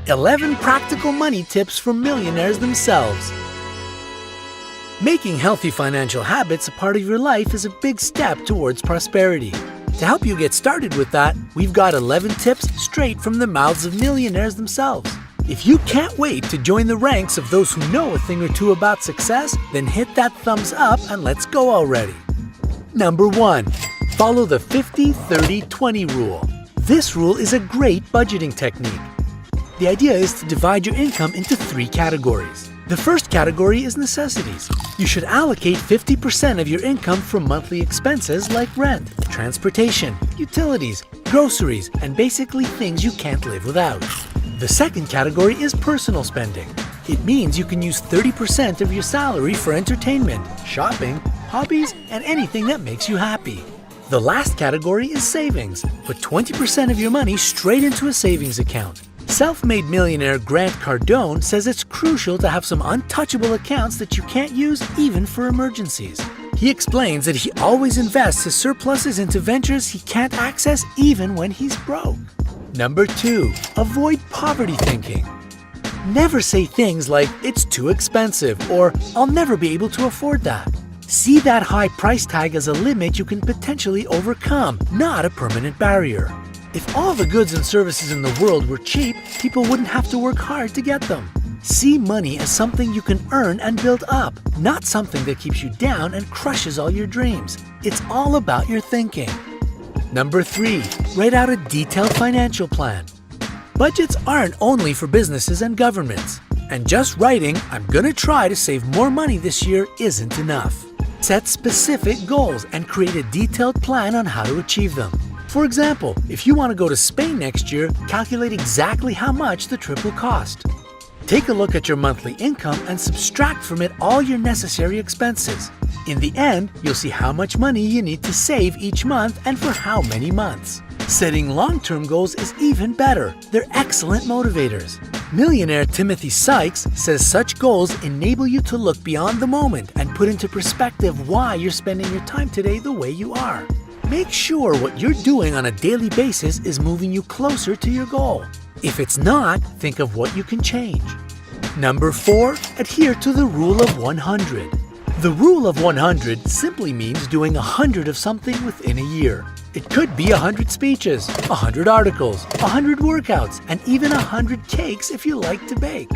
11 practical money tips from millionaires themselves. Making healthy financial habits a part of your life is a big step towards prosperity. To help you get started with that, we've got 11 tips straight from the mouths of millionaires themselves. If you can't wait to join the ranks of those who know a thing or two about success, then hit that thumbs up and let's go already. Number 1. Follow the 50-30-20 rule. This rule is a great budgeting technique. The idea is to divide your income into 3 categories. The first category is necessities. You should allocate 50% of your income for monthly expenses like rent, transportation, utilities, groceries, and basically things you can't live without. The second category is personal spending. It means you can use 30% of your salary for entertainment, shopping, hobbies, and anything that makes you happy. The last category is savings. Put 20% of your money straight into a savings account. Self-made millionaire Grant Cardone says it's crucial to have some untouchable accounts that you can't use even for emergencies. He explains that he always invests his surpluses into ventures he can't access even when he's broke. Number 2. Avoid poverty thinking. Never say things like, "It's too expensive," or "I'll never be able to afford that." See that high price tag as a limit you can potentially overcome, not a permanent barrier. If all the goods and services in the world were cheap, people wouldn't have to work hard to get them. See money as something you can earn and build up, not something that keeps you down and crushes all your dreams. It's all about your thinking. Number 3. Write out a detailed financial plan. Budgets aren't only for businesses and governments. And just writing, "I'm gonna try to save more money this year," isn't enough. Set specific goals and create a detailed plan on how to achieve them. For example, if you want to go to Spain next year, calculate exactly how much the trip will cost. Take a look at your monthly income and subtract from it all your necessary expenses. In the end, you'll see how much money you need to save each month and for how many months. Setting long-term goals is even better. They're excellent motivators. Millionaire Timothy Sykes says such goals enable you to look beyond the moment and put into perspective why you're spending your time today the way you are. Make sure what you're doing on a daily basis is moving you closer to your goal. If it's not, think of what you can change. Number 4. Adhere to the rule of 100. The rule of 100 simply means doing 100 of something within a year. It could be 100 speeches, 100 articles, 100 workouts, and even 100 cakes if you like to bake.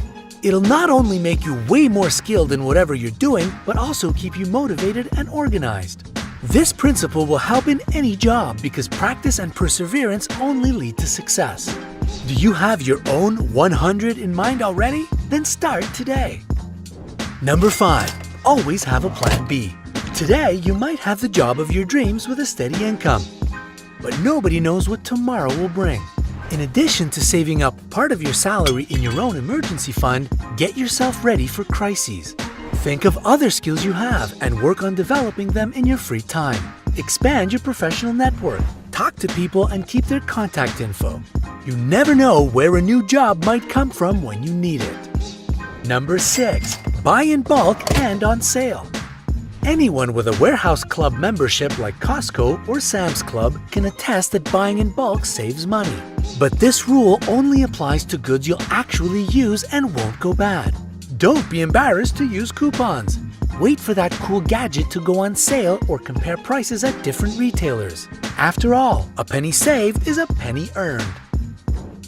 It'll not only make you way more skilled in whatever you're doing, but also keep you motivated and organized. This principle will help in any job because practice and perseverance only lead to success. Do you have your own 100 in mind already? Then start today. Number 5. Always have a plan B. Today, you might have the job of your dreams with a steady income, but nobody knows what tomorrow will bring. In addition to saving up part of your salary in your own emergency fund, get yourself ready for crises. Think of other skills you have and work on developing them in your free time. Expand your professional network. Talk to people and keep their contact info. You never know where a new job might come from when you need it. Number 6. Buy in bulk and on sale. Anyone with a warehouse club membership like Costco or Sam's Club can attest that buying in bulk saves money. But this rule only applies to goods you'll actually use and won't go bad. Don't be embarrassed to use coupons. Wait for that cool gadget to go on sale or compare prices at different retailers. After all, a penny saved is a penny earned.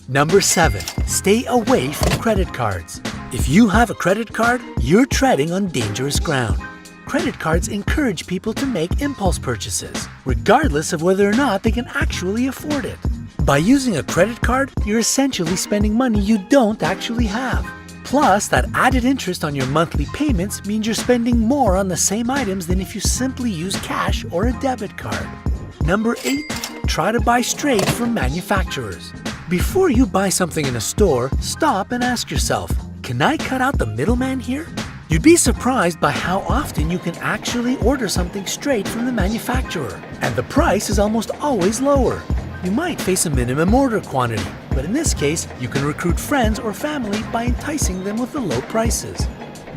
Number 7. Stay away from credit cards. If you have a credit card, you're treading on dangerous ground. Credit cards encourage people to make impulse purchases, regardless of whether or not they can actually afford it. By using a credit card, you're essentially spending money you don't actually have. Plus, that added interest on your monthly payments means you're spending more on the same items than if you simply use cash or a debit card. Number 8. Try to buy straight from manufacturers. Before you buy something in a store, stop and ask yourself, can I cut out the middleman here? You'd be surprised by how often you can actually order something straight from the manufacturer, and the price is almost always lower. You might face a minimum order quantity, but in this case, you can recruit friends or family by enticing them with the low prices.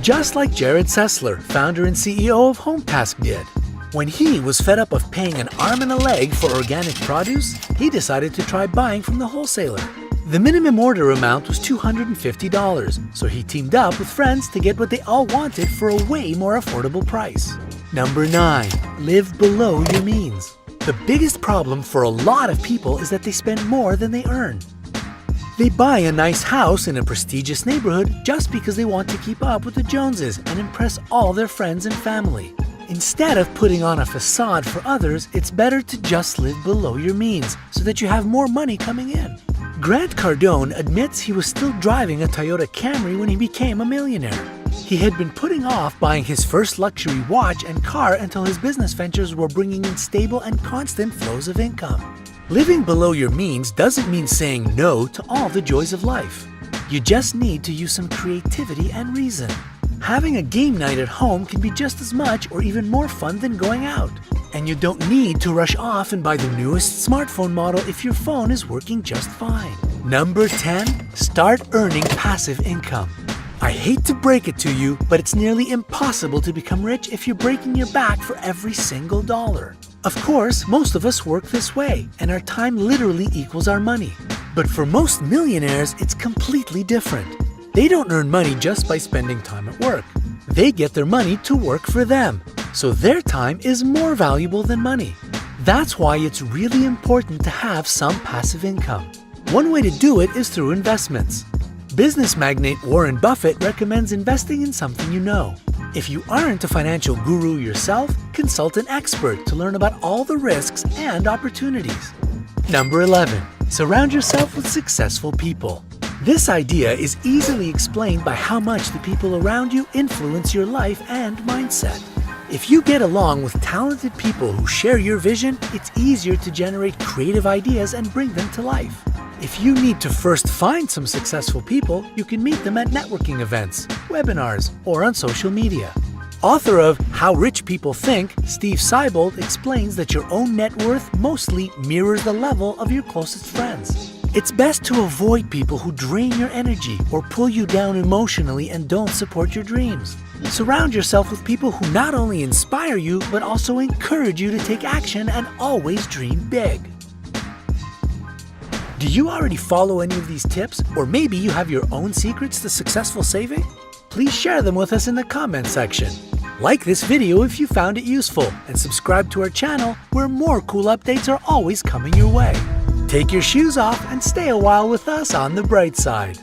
Just like Jared Sessler, founder and CEO of HomeTask did. When he was fed up of paying an arm and a leg for organic produce, he decided to try buying from the wholesaler. The minimum order amount was $250, so he teamed up with friends to get what they all wanted for a way more affordable price. Number 9. Live below your means. The biggest problem for a lot of people is that they spend more than they earn. They buy a nice house in a prestigious neighborhood just because they want to keep up with the Joneses and impress all their friends and family. Instead of putting on a facade for others, it's better to just live below your means so that you have more money coming in. Grant Cardone admits he was still driving a Toyota Camry when he became a millionaire. He had been putting off buying his first luxury watch and car until his business ventures were bringing in stable and constant flows of income. Living below your means doesn't mean saying no to all the joys of life. You just need to use some creativity and reason. Having a game night at home can be just as much or even more fun than going out. And you don't need to rush off and buy the newest smartphone model if your phone is working just fine. Number 10. Start earning passive income. I hate to break it to you, but it's nearly impossible to become rich if you're breaking your back for every single dollar. Of course, most of us work this way, and our time literally equals our money. But for most millionaires, it's completely different. They don't earn money just by spending time at work. They get their money to work for them, so their time is more valuable than money. That's why it's really important to have some passive income. One way to do it is through investments. Business magnate Warren Buffett recommends investing in something you know. If you aren't a financial guru yourself, consult an expert to learn about all the risks and opportunities. Number 11. Surround yourself with successful people. This idea is easily explained by how much the people around you influence your life and mindset. If you get along with talented people who share your vision, it's easier to generate creative ideas and bring them to life. If you need to first find some successful people, you can meet them at networking events, webinars, or on social media. Author of How Rich People Think, Steve Seibold explains that your own net worth mostly mirrors the level of your closest friends. It's best to avoid people who drain your energy or pull you down emotionally and don't support your dreams. Surround yourself with people who not only inspire you, but also encourage you to take action and always dream big. Do you already follow any of these tips, or maybe you have your own secrets to successful saving? Please share them with us in the comment section. Like this video if you found it useful, and subscribe to our channel where more cool updates are always coming your way. Take your shoes off and stay a while with us on the bright side.